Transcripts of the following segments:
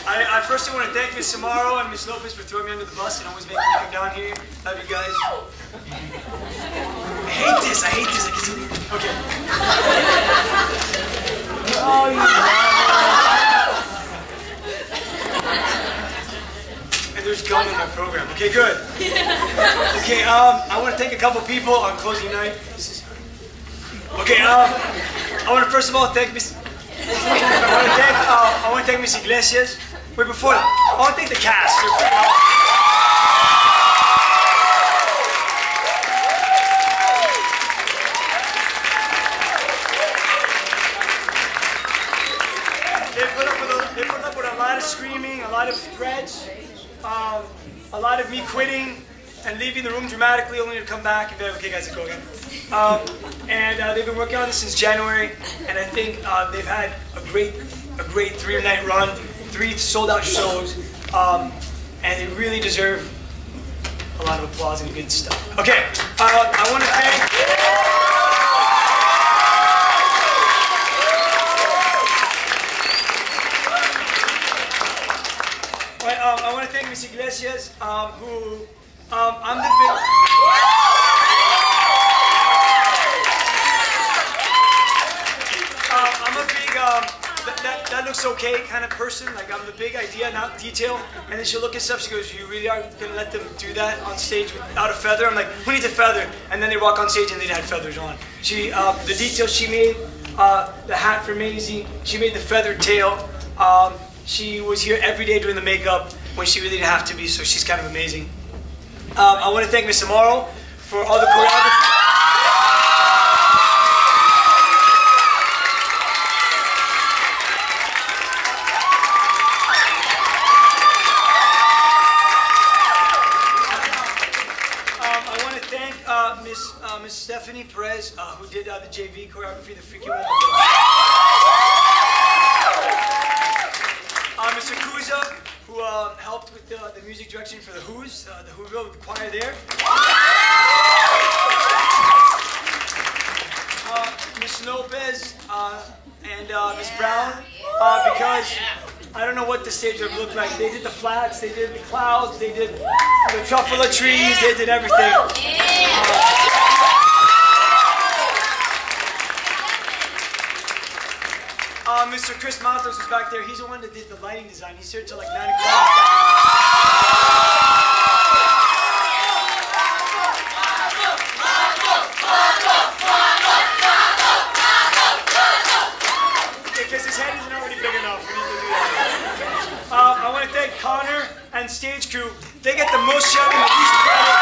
I first want to thank Miss Samaro and Miss Lopez for throwing me under the bus and always making me come down here. Love you guys. I hate this. I can see it. Okay. Oh, you and there's gum in my program. Okay, good. Okay, I want to thank a couple people on closing night. Okay, I want to first of all thank Miss. I want to thank Miss Iglesias. Wait, before that, I want to thank the cast. They put up with a lot of screaming, a lot of threats, a lot of me quitting and leaving the room dramatically, only to come back and be like, okay guys, let's go again. And they've been working on this since January, and I think they've had a great 3-night run, 3 sold-out shows, and they really deserve a lot of applause and good stuff. Okay, I want to thank. I want to thank Miss Iglesias, who I'm the big. I'm a big that looks okay kind of person. Like I'm the big idea, not detail. And then she'll look at stuff. She goes, "You really are gonna let them do that on stage without a feather?" I'm like, "Who needs a feather?" And then they walk on stage and they had feathers on. She, the details she made, the hat for Maisie. She made the feathered tail. She was here every day doing the makeup when she really didn't have to be. So she's kind of amazing. I want to thank Miss Amaro for all the choreography. Miss Stephanie Perez, who did the JV choreography, the Freaky Woman. Mr. Kuza, who helped with the music direction for the Who's, the Whoville, the choir there. Miss Lopez and Miss Brown, because I don't know what the stage would look like. They did the flats, they did the clouds, they did the truffle of trees, they did everything. Mr. Chris Matos is back there. He's the one that did the lighting design. He's here till like 9 o'clock. Because his head isn't already big enough. We need to do that. I want to thank Connor and stage crew. They get the most shouting and the least credit.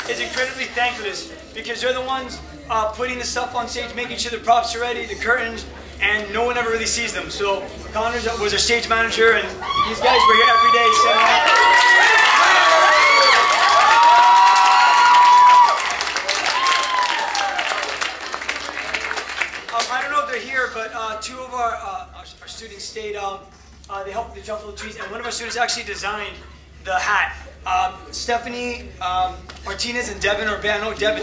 Is incredibly thankless because they're the ones putting the stuff on stage, making sure the props are ready, the curtains, and no one ever really sees them. So Connor was our stage manager, and these guys were here every day setting up. I don't know if they're here, but 2 of our students stayed. They helped with the truffle trees, and one of our students actually designed the hat. Stephanie Martinez and Devin Urbano. Devin.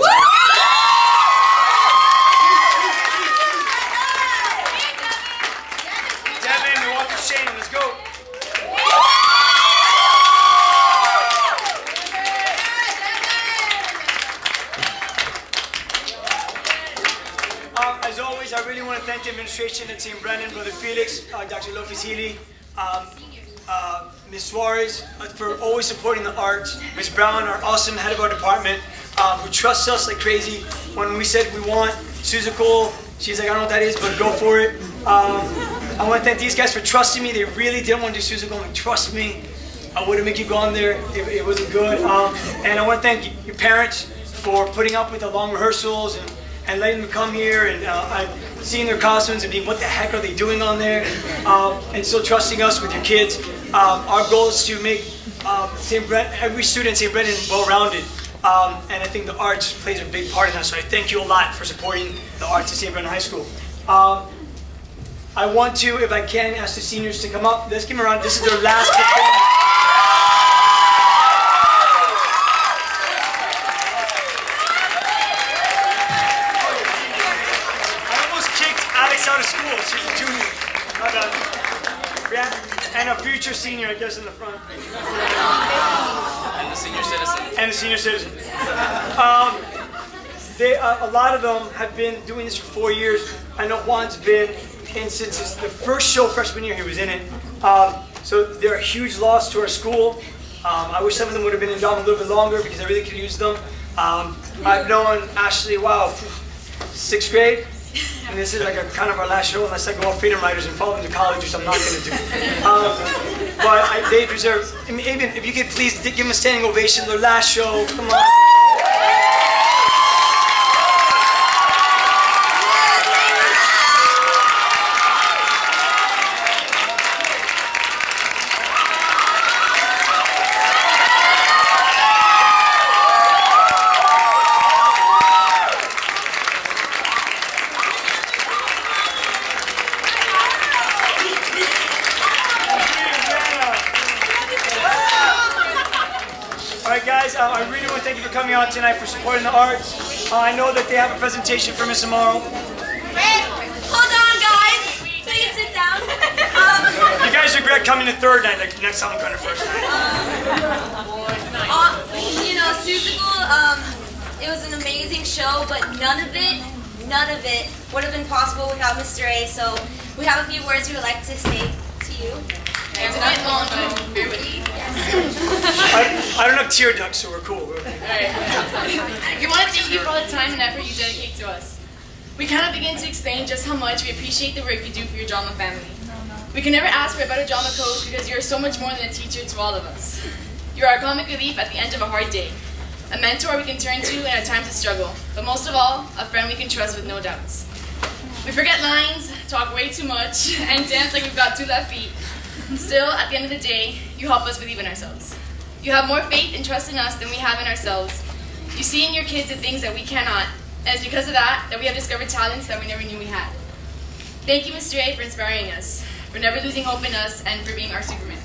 Devin, you walk with Shane. Let's go. As always, I really want to thank the administration at St. Brennan, Brother Felix, Dr. Lopez Healy, Ms. Suarez, for always supporting the arts. Ms. Brown, our awesome head of our department, who trusts us like crazy. When we said we want Seussical, she's like, I don't know what that is, but go for it. I want to thank these guys for trusting me. They really didn't want to do Seussical. Like, trust me, I wouldn't make you go on there. It wasn't good. And I want to thank your parents for putting up with the long rehearsals and letting them come here and seeing their costumes and being, what the heck are they doing on there? And still trusting us with your kids. Our goal is to make every student at St. Brennan well-rounded. And I think the arts plays a big part in that. So I thank you a lot for supporting the arts at St. Brennan High School. I want to, if I can, ask the seniors to come up. Let's give them a round. This is their last performance. I almost kicked Alex out of school. She's a junior. Not bad. Yeah, and a future senior, I guess, in the front. And the senior citizen. And the senior citizen. A lot of them have been doing this for 4 years. I know Juan's been in since the first show freshman year he was in it. So they're a huge loss to our school. I wish some of them would have been in Dom a little bit longer because I really could use them. I've known Ashley, wow, 6th grade. And this is like kind of our last show unless I go off Freedom Riders and follow them to college, which I'm not going to do. But they deserve, I mean, even if you could please give them a standing ovation, their last show, come on. Guys, I really want to thank you for coming out tonight, for supporting the arts. I know that they have a presentation for Miss Amaro. Wait, hold on, guys. Please sit down. You guys regret coming to third night, like next time I'm going to first night. You know, Seussical, it was an amazing show, but none of it would have been possible without Mr. A. So we have a few words we would like to say to you. It's not long, but bear with me. I don't have tear ducts, so we're cool. Alright. We want to thank you for all the time and effort you dedicate to us. We cannot begin to explain just how much we appreciate the work you do for your drama family. We can never ask for a better drama coach because you are so much more than a teacher to all of us. You are our comic relief at the end of a hard day, a mentor we can turn to in our times of struggle, but most of all, a friend we can trust with no doubts. We forget lines, talk way too much, and dance like we've got 2 left feet. Still, at the end of the day, you help us believe in ourselves. You have more faith and trust in us than we have in ourselves. You see in your kids the things that we cannot, and it's because of that we have discovered talents that we never knew we had. Thank you, Mr. A, for inspiring us, for never losing hope in us, and for being our Superman.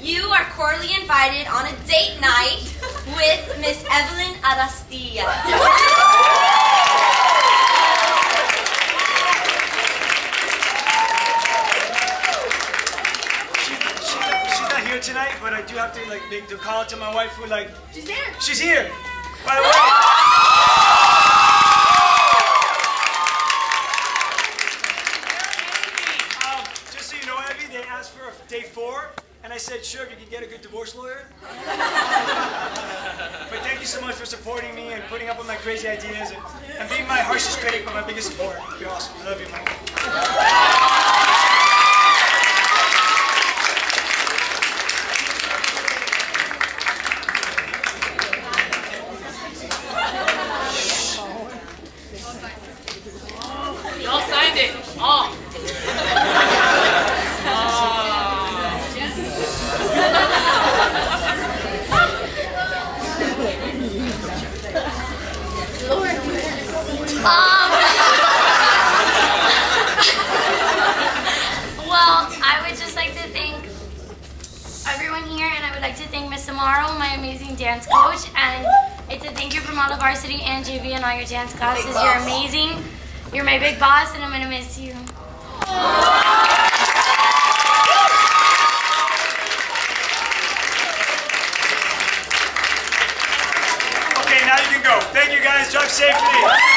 You are cordially invited on a date night with Miss Evelyn Arastilla. She's not here tonight, but I do have to make the call to my wife who She's there. She's here. By the way. Just so you know, Evie, they asked for a day 4. And I said, sure, if you can get a good divorce lawyer. But thank you so much for supporting me and putting up with my crazy ideas and being my harshest critic, but my biggest support. You're awesome. I love you, Mike. Y'all signed it. All. Well, I would just like to thank everyone here, and I would like to thank Miss Amaro, my amazing dance coach, and it's a thank you from all the varsity and JV and all your dance classes. You're amazing. You're my big boss, and I'm gonna miss you. Okay, now you can go. Thank you guys. Drive safely.